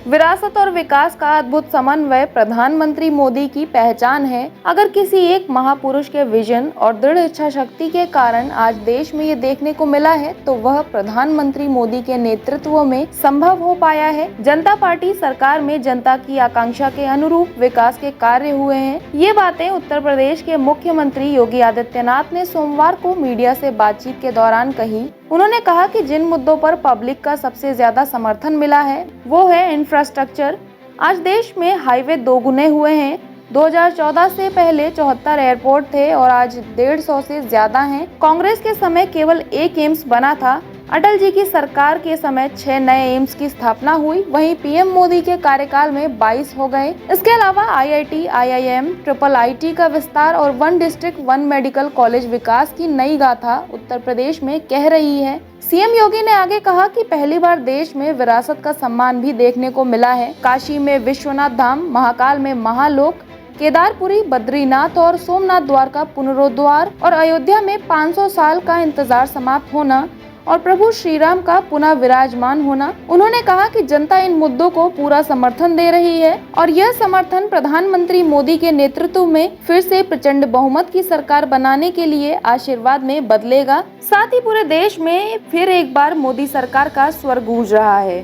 विरासत और विकास का अद्भुत समन्वय प्रधानमंत्री मोदी की पहचान है। अगर किसी एक महापुरुष के विजन और दृढ़ इच्छा शक्ति के कारण आज देश में ये देखने को मिला है, तो वह प्रधानमंत्री मोदी के नेतृत्व में संभव हो पाया है। जनता पार्टी सरकार में जनता की आकांक्षा के अनुरूप विकास के कार्य हुए हैं। ये बातें उत्तर प्रदेश के मुख्यमंत्री योगी आदित्यनाथ ने सोमवार को मीडिया से बातचीत के दौरान कही। उन्होंने कहा कि जिन मुद्दों पर पब्लिक का सबसे ज्यादा समर्थन मिला है वो है इंफ्रास्ट्रक्चर। आज देश में हाईवे दोगुने हुए हैं। 2014 से पहले 74 एयरपोर्ट थे और आज 150 से ज्यादा हैं। कांग्रेस के समय केवल एक एम्स बना था। अटल जी की सरकार के समय 6 नए एम्स की स्थापना हुई। वहीं पीएम मोदी के कार्यकाल में 22 हो गए। इसके अलावा आईआईटी, आईआईएम, IIIT का विस्तार और 1 डिस्ट्रिक्ट 1 मेडिकल कॉलेज विकास की नई गाथा उत्तर प्रदेश में कह रही है। सीएम योगी ने आगे कहा कि पहली बार देश में विरासत का सम्मान भी देखने को मिला है। काशी में विश्वनाथ धाम, महाकाल में महालोक, केदारपुरी, बद्रीनाथ और सोमनाथ द्वार का पुनरुद्धार और अयोध्या में 500 साल का इंतजार समाप्त होना और प्रभु श्री राम का पुनः विराजमान होना। उन्होंने कहा कि जनता इन मुद्दों को पूरा समर्थन दे रही है और यह समर्थन प्रधानमंत्री मोदी के नेतृत्व में फिर से प्रचंड बहुमत की सरकार बनाने के लिए आशीर्वाद में बदलेगा। साथ ही पूरे देश में फिर एक बार मोदी सरकार का स्वर गूंज रहा है।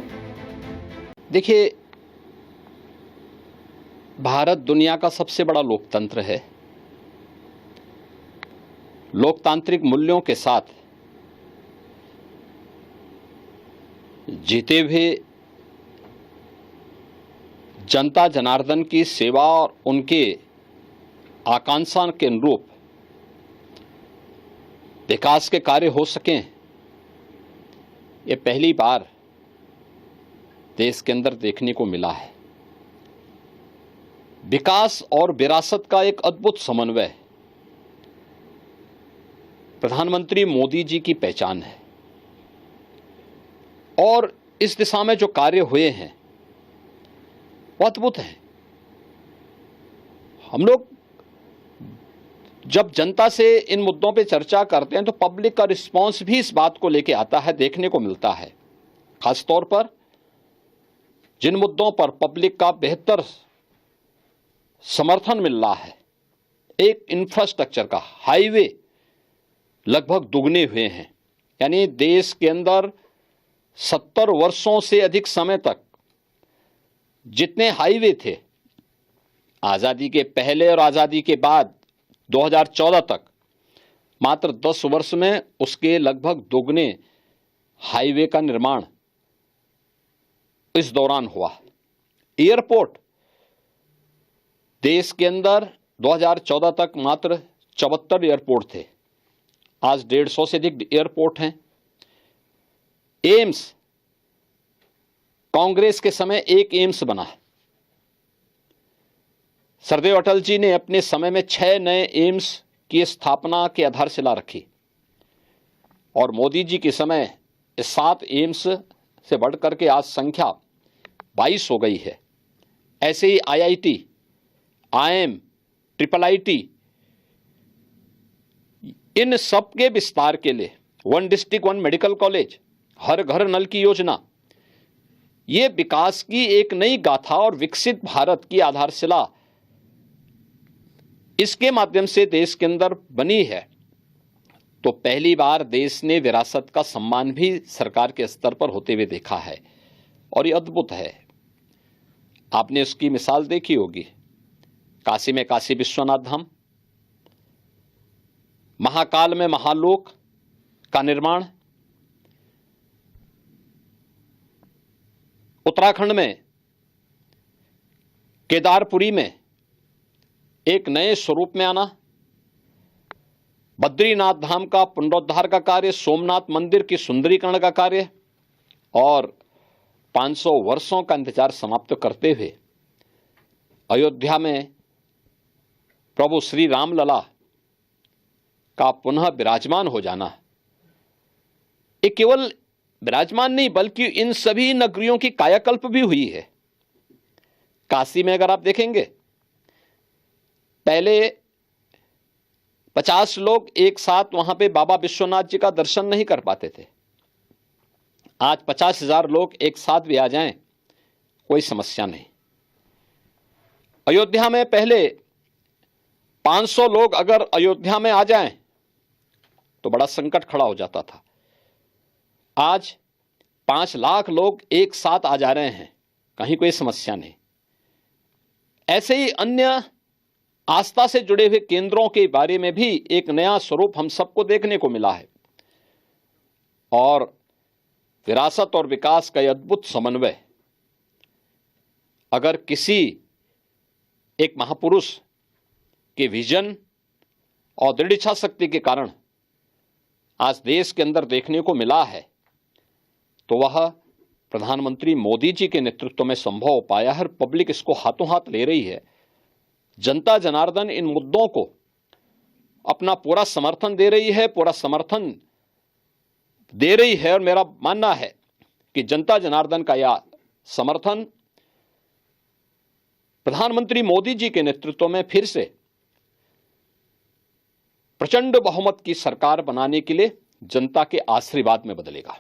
देखिए, भारत दुनिया का सबसे बड़ा लोकतंत्र है। लोकतांत्रिक मूल्यों के साथ जीते हुए जनता जनार्दन की सेवा और उनके आकांक्षा के अनुरूप विकास के कार्य हो सकें, ये पहली बार देश के अंदर देखने को मिला है। विकास और विरासत का एक अद्भुत समन्वय प्रधानमंत्री मोदी जी की पहचान है और इस दिशा में जो कार्य हुए हैं वो अद्भुत हैं। हम लोग जब जनता से इन मुद्दों पे चर्चा करते हैं तो पब्लिक का रिस्पांस भी इस बात को लेके आता है, देखने को मिलता है। खासतौर पर जिन मुद्दों पर पब्लिक का बेहतर समर्थन मिल रहा है, एक इंफ्रास्ट्रक्चर का, हाईवे लगभग दुगने हुए हैं। यानी देश के अंदर 70 वर्षों से अधिक समय तक जितने हाईवे थे, आज़ादी के पहले और आज़ादी के बाद 2014 तक, मात्र 10 वर्ष में उसके लगभग दोगुने हाईवे का निर्माण इस दौरान हुआ। एयरपोर्ट देश के अंदर 2014 तक मात्र 74 एयरपोर्ट थे, आज 150 से अधिक एयरपोर्ट हैं। एम्स, कांग्रेस के समय एक एम्स बना। सरदेव अटल जी ने अपने समय में 6 नए एम्स की स्थापना की आधारशिला रखी और मोदी जी के समय 7 एम्स से बढ़कर के आज संख्या 22 हो गई है। ऐसे ही आईआईटी, आईएम, IIIT, इन सबके विस्तार के लिए 1 डिस्ट्रिक्ट 1 मेडिकल कॉलेज, हर घर नल की योजना, ये विकास की एक नई गाथा और विकसित भारत की आधारशिला इसके माध्यम से देश के अंदर बनी है। तो पहली बार देश ने विरासत का सम्मान भी सरकार के स्तर पर होते हुए देखा है और ये अद्भुत है। आपने उसकी मिसाल देखी होगी, काशी में काशी विश्वनाथ धाम, महाकाल में महालोक का निर्माण, उत्तराखंड में केदारपुरी में एक नए स्वरूप में आना, बद्रीनाथ धाम का पुनरुद्धार का कार्य, सोमनाथ मंदिर की सुंदरीकरण का कार्य और 500 वर्षों का इंतजार समाप्त करते हुए अयोध्या में प्रभु श्री राम लला का पुनः विराजमान हो जाना। ये केवल विराजमान नहीं बल्कि इन सभी नगरियों की कायाकल्प भी हुई है। काशी में अगर आप देखेंगे, पहले 50 लोग एक साथ वहां पे बाबा विश्वनाथ जी का दर्शन नहीं कर पाते थे। आज 50,000 लोग एक साथ भी आ जाएं कोई समस्या नहीं। अयोध्या में पहले 500 लोग अगर अयोध्या में आ जाएं तो बड़ा संकट खड़ा हो जाता था। आज 5 लाख लोग एक साथ आ जा रहे हैं, कहीं कोई समस्या नहीं। ऐसे ही अन्य आस्था से जुड़े हुए केंद्रों के बारे में भी एक नया स्वरूप हम सबको देखने को मिला है और विरासत और विकास का यह अद्भुत समन्वय अगर किसी एक महापुरुष के विजन और दृढ़ इच्छा शक्ति के कारण आज देश के अंदर देखने को मिला है तो वह प्रधानमंत्री मोदी जी के नेतृत्व में संभव हो पाया है। पब्लिक इसको हाथों हाथ ले रही है। जनता जनार्दन इन मुद्दों को अपना पूरा समर्थन दे रही है, पूरा समर्थन दे रही है और मेरा मानना है कि जनता जनार्दन का यह समर्थन प्रधानमंत्री मोदी जी के नेतृत्व में फिर से प्रचंड बहुमत की सरकार बनाने के लिए जनता के आशीर्वाद में बदलेगा।